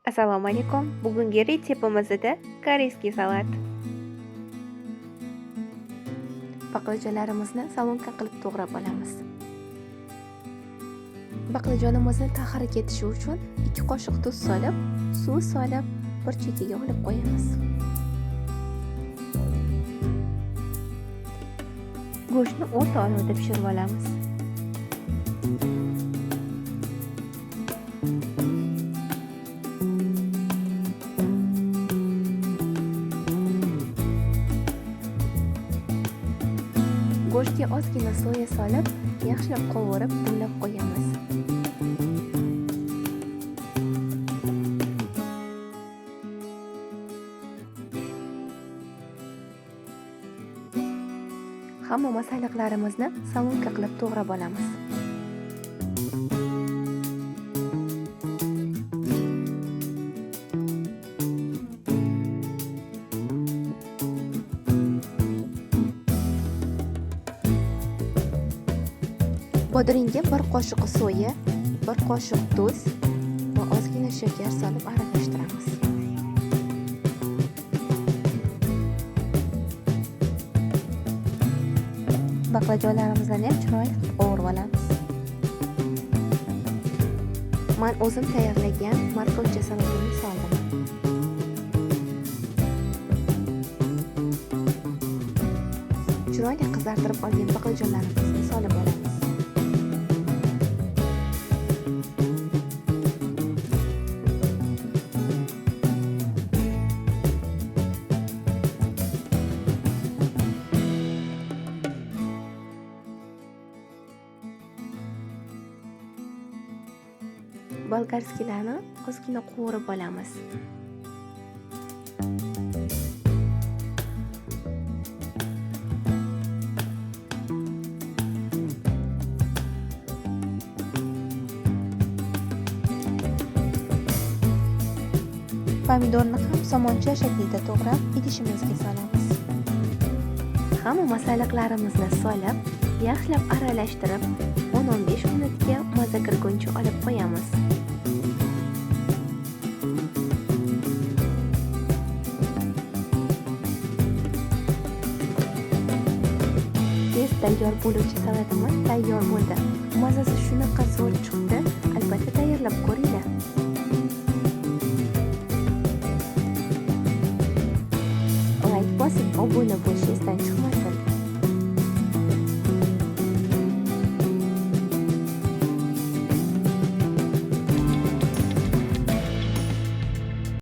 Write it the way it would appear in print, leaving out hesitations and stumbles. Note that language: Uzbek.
Assalomu alaykum. Bugungi retseptimizda koreyskiy salat. Baqlajonlarimizni salonka qilib to'g'rab olamiz. Baqlajonimizni tahiri ketishi uchun 2 qoshiq tuz solib, suv solib, bir chekkaga olib qo'yamiz. Go'shtni o'rta olovda pishirib olamiz. Go'shtga ozgina soya solib, yaxshilab qovurib, dimlab qo'yamiz. Hamma masalliqlarimizni salonka qilib to'g'rab olamiz. Bodringga 1 qoshiq soya, 1 qoshiq tuz va ozgina shakar solib aralashtiramiz. Baqlajonlarimizni ham chiroyli qilib qovurib olamiz. Men o'zim tayyorlagan markovcha salatini soldim. Chiroyli qizartirib olgan baqlajonlarimizni solib olamiz. Bolgarskilarni ozgina qovurib olamiz. Pomidorni ham somoncha shaklida to'g'rab, idishimizga solamiz. Hamma masalliqlarimizni solib, yaxshilab aralashtirib, 10-15 minutga maza kirguncha olib qo'yamiz. Tez tayyor bo'luvchi salatimiz tayyor bo'ldi. Mazasi shunaqa zo'r chiqdi, albatta tayyorlab ko'ringlar. Like bosib, obuna bo'lishingizdan